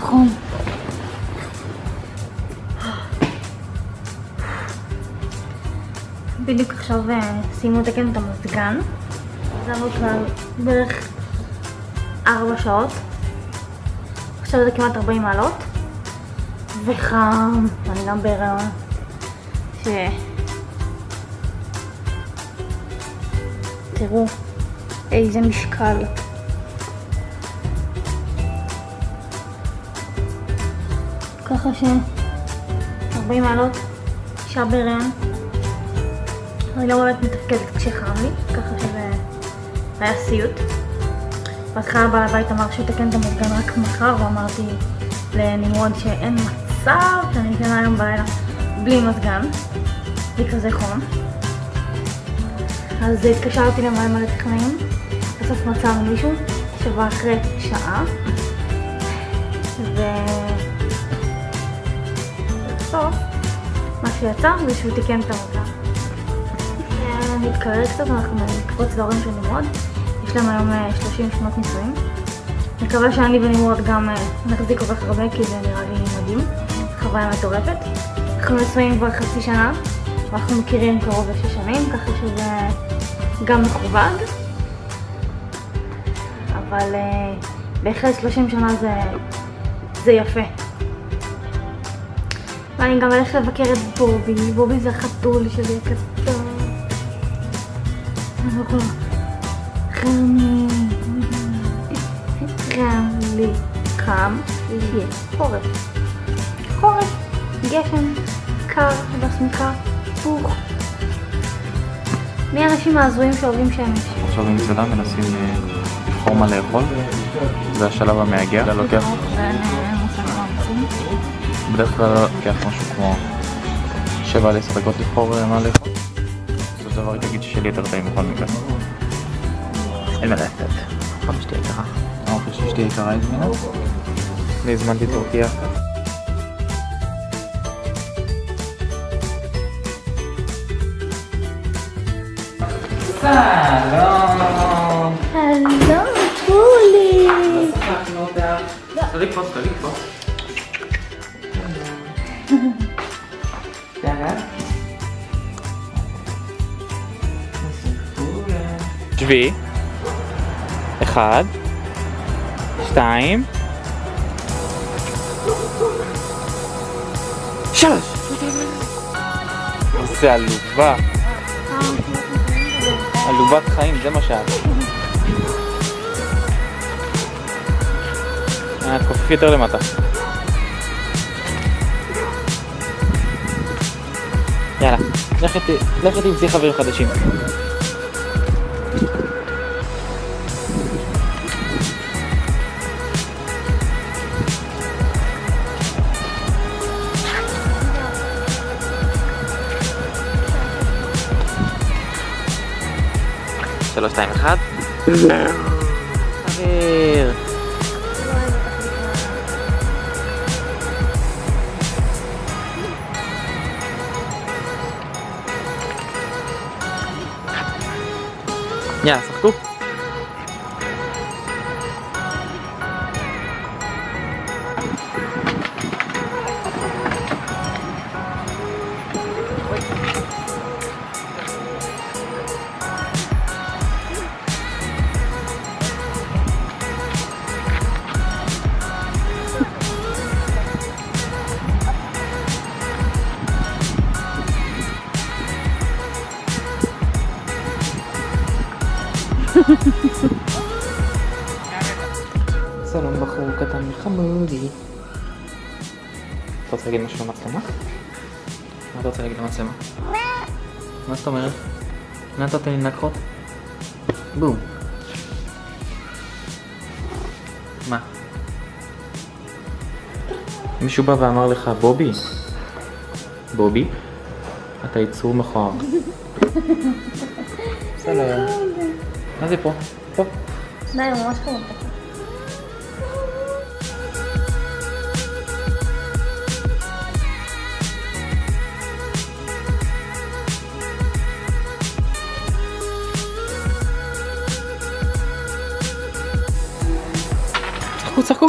חום. בדיוק עכשיו סיימו לתקן את המזגן. עזבנו כבר בערך 4 שעות. עכשיו זה כמעט 40 מעלות. וחם. אני גם בהיריון. תראו איזה משקל. ככה 40 מעלות, אישה בהיריון. אני לא באמת מתפקדת כשחם לי, ככה שזה היה סיוט. בהתחלה בעל הבית אמר שיתקן את המזגן רק מחר, ואמרתי לנמרוד שאין מצב שאני אתן היום בלילה בלי מזגן, בלי כזה חום. אז התקשרתי למלא טכנאים, בסוף מצאנו מישהו שבא אחרי שעה, ובסוף מה שיצא זה שהוא תיקן את המזגן. נתקרר קצת, אנחנו נקפוץ להורים של נמרוד, יש להם היום 30 שנות נישואים. מקווה שאני ונמרוד גם נחזיק כל כך הרבה, כי זה נראה לי מדהים, חוויה מטורפת. אנחנו נשואים כבר חצי שנה, ואנחנו מכירים קרוב ל6 שנים, ככה שזה גם מכובד, אבל בהחלט 30 שנה זה יפה. ואני גם הולכת לבקר את בובי. בובי זה החתול שלי קטן. חם לי, חורף, גשם, קר, בשמיכה, פוך. מי האנשים ההזויים שאוהבים שמש? עכשיו במסעדה מנסים לבחור מה לאכול, זה השלב המאגר. אתה לוקח? בדרך כלל לוקח משהו כמו 7 ל 10 דקות לבחור מה לאכול. זאת דבר תגיד ששלי יותר טעים בכל מקרה. אין מה לעשות. יכול שתהיה יקרה. האוכל שתהיה יקרה הזמינה. אני הזמנתי טורקיה. שלום! שלום, פולי! תליק פה. שבי. 1 2 3. זה עלובה. עלובת חיים, זה מה שאת. תכופי יותר למטה. יאללה, לכי תמצאי חברים חדשים. שלוש, 2, 1. חבר. יאללה, שחקו. שלום בחור קטן חמודי. אתה רוצה להגיד משהו למצלמה? מה אתה רוצה להגיד למצלמה? מה זאת אומרת? מה אתה נותן לי לנקחות? בום. מה? מישהו בא ואמר לך בובי, אתה יצור מכוער. שלום. מה זה פה? פה. די, ממש חמוד. צחקו.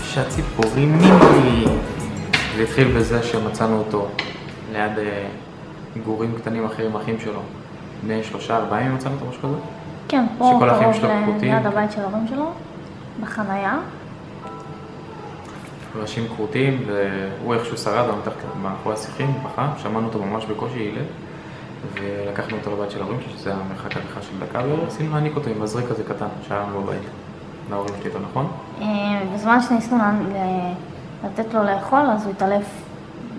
שהציפורים מיני. זה התחיל בזה שמצאנו אותו ליד גורים קטנים אחרים, אחים שלו. בני 3-4 ימים מצאנו אותו משהו כזה? כן, פה שכל קרוב ליד הבית של ההורים שלו, בחנייה. ראשים כרותים, והוא איכשהו שרד, הוא מתחת מאחורי השיחים, בכה, שמענו אותו ממש בקושי ילד, ולקחנו אותו לבית של ההורים, שזה המרחק הליכה של דקה, ורצינו להעניק אותו עם מזריק כזה קטן, שהיה לנו בבית. להורים שלי אותו, נכון? בזמן שניסנו לתת לו לאכול, אז הוא התעלף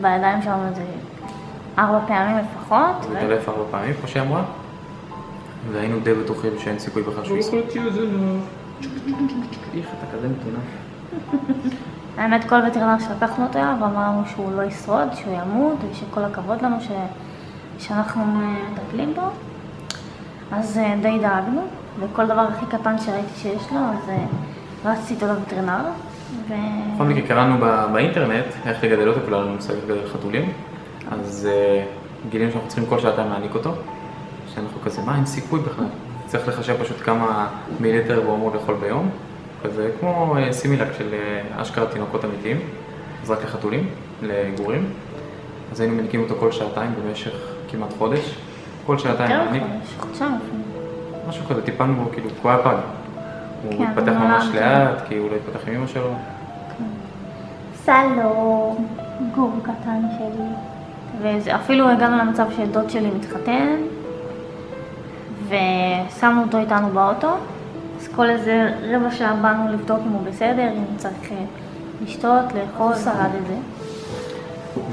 בידיים שלנו איזה 4 פעמים לפחות. הוא התעלף 4 פעמים, כמו שהיא אמרה, והיינו די בטוחים שאין סיכוי בכלל שהוא יסוד. איך אתה כזה מתונה? האמת, כל וטרינר שלקחנו אותו ואמרנו שהוא לא ישרוד, שהוא ימות, ושכל הכבוד לנו שאנחנו מטפלים בו. אז די דאגנו, וכל דבר הכי קטן שראיתי שיש לו, אז רצתי איתו לווטרינר. בכל מקרה, קראנו באינטרנט איך לגדל אותו, כולה לנו מושג לגדל חתולים. אז גילינו שאנחנו צריכים כל שעתיים להעניק אותו, שאנחנו כזה, מה, אין סיכוי בכלל. צריך לחשב פשוט כמה מיליליטר הוא אמור לאכול ביום. כזה כמו סימילק של אשכרה תינוקות אמיתיים, אז רק לחתולים, לגורים. אז היינו מנקים אותו כל שעתיים במשך כמעט חודש. כל שעתיים להעניק. חודשיים אפילו. משהו כזה, טיפלנו בו, כאילו, הוא היה פג. הוא התפתח ממש לאט, כי הוא לא התפתח עם אמא שלו. סלום, גור קטן שלי. ואפילו הגענו למצב שדוד שלי מתחתן, ושמנו אותו איתנו באוטו. אז כל איזה רבע שעה באנו לבדוק אם הוא בסדר, אם צריך לשתות, לאכול, שרד את זה.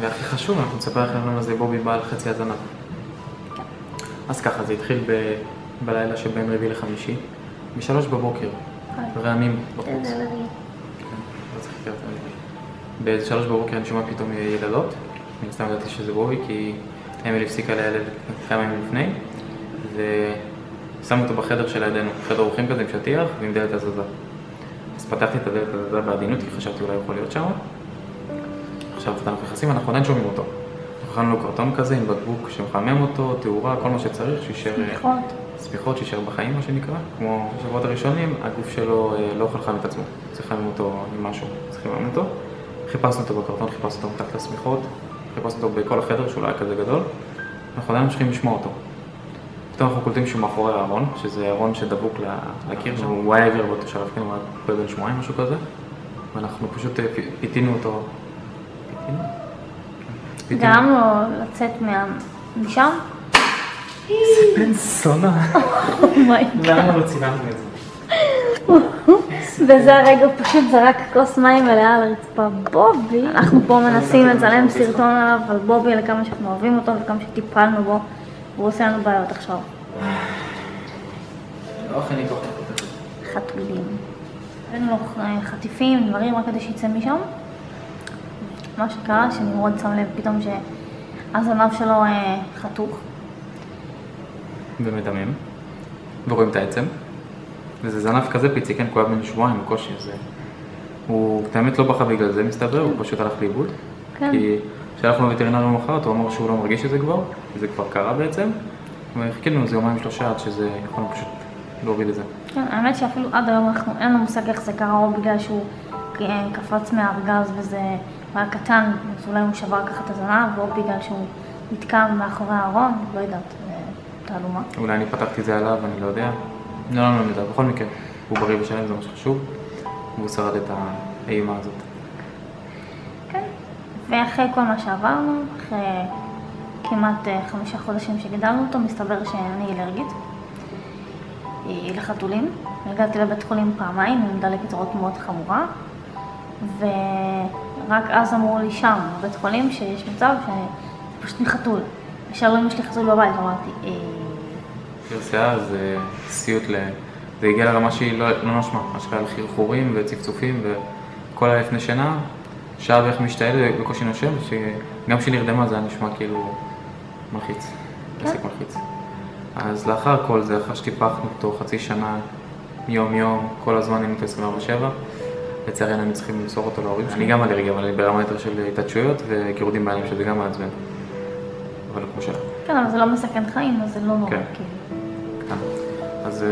והכי חשוב, אנחנו נספר לכם למה זה בובי בעל חצי הזנב. אז ככה, זה התחיל בלילה שבין רביעי לחמישי, מ3 בבוקר, רעמים בחוץ. באיזה 3 בבוקר אני שומע פתאום ילדות, אני סתם ידעתי שזה בובי, כי אמיל הפסיקה לילד כמה ימים לפני, ושמו אותו בחדר שלידינו, חדר אורחים כזה עם שטיח ועם דלת הזזה. אז פתחתי את הדלת הזזה בעדינות, כי חשבתי אולי יכול להיות שם. עכשיו אנחנו נכנסים, אנחנו עדיין שומעים אותו. הכנו לו קרטון כזה עם בקבוק שמחמם אותו, תאורה, כל מה שצריך, שישאר... ספיחות, שישאר בחיים, מה שנקרא. כמו בשבועות הראשונים, הגוף שלו לא יכול לחמם את עצמו. צריך לחמם אותו עם משהו, צריך לחמם אותו. חיפשנו אותו בקרטון, חיפשנו אותו מתחת לסמיכות, חיפשנו אותו בכל החדר, שהוא לא היה כזה גדול. אנחנו עדיין ממשיכים לשמוע אותו. פתאום אנחנו קולטים שהוא מאחורי הארון, שזה ארון שדבוק לקיר, הוא היה עבר באותו שלב, כן, הוא היה בן 8, משהו כזה. ואנחנו פשוט פיתינו אותו. גרם לו לצאת משם? זה בן סונה. למה לא צילמנו את זה? בזה הרגע הוא פשוט זרק כוס מים מלאה על הרצפה. בובי! אנחנו פה מנסים לצלם סרטון עליו על בובי, על כמה שאנחנו אוהבים אותו וכמה שטיפלנו בו, והוא עושה לנו בעיות עכשיו. חתולים. הבאנו לו חטיפים, דברים, רק כדי שיצא משם. מה שקרה, שנמרוד שם לב פתאום שהזנב שלו חתוך. ומדמם. ורואים את העצם. וזה זנב כזה פיצי, כן? הוא היה בן 2 בקושי, אז הוא באמת לא בכה בגלל זה, מסתבר, הוא פשוט הלך לאיבוד. כן. כי כשהלכנו לווטרינר יום אחרת, הוא אמר שהוא לא מרגיש את זה כבר, זה כבר קרה בעצם. וחיכינו איזה 2-3 עד שזה יכולנו פשוט להוריד את זה. כן, האמת שאפילו עד היום אין לנו מושג איך זה קרה, או בגלל שהוא קפץ מהארגז וזה היה קטן, אז אולי הוא שבר ככה את הזנב, או בגלל שהוא נתקע מאחורי הארון, לא יודעת, תעלומה. אולי אני פתחתי זה עליו, אני לא יודע. לא יודע, בכל מקרה, הוא בריא ושלם, זה מה שחשוב, והוא שרד את האימה הזאת. כן, ואחרי כל מה שעברנו, אחרי כמעט 5 חודשים שגדלנו אותו, מסתבר שאני אלרגית לחתולים. הגעתי לבית חולים פעמיים עם דלקת ריאות מאוד חמורה, ורק אז אמרו לי שם, בבית חולים, שיש מצב שפשוט מחתול. ושאלו אם יש לי חתול בבית, אמרתי, שיער זה סיוט, זה הגיע לרמה שהיא לא נשמע, השקעה על חרחורים וצפצופים וכל לפני שינה, שעה בערך משתעל בקושי נושם, שגם כשנרדמה זה היה נשמע כאילו מלחיץ, עסק מלחיץ. אז לאחר כל זה, אחרי שטיפחנו אותו חצי שנה, יום, כל הזמן היינו 24/7, לצערי היינו צריכים למסור אותו להורים. אני גם אלרגי, אבל אני ברמה יותר של התעטשויות וגירודים בעיניים, שזה גם מעצבן. אבל כמו שלך. כן, אבל זה לא מסכן חיים, אז זה לא נורא. כן. אז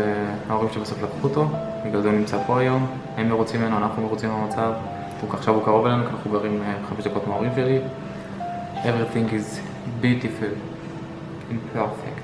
ההורים שבסוף לקחו אותו, בגלל זה הוא נמצא פה היום, הם מרוצים ממנו, אנחנו מרוצים מהמצב, עכשיו הוא קרוב אלינו, כי אנחנו גרים 5 דקות מההורים שלי. Everything is beautiful and perfect.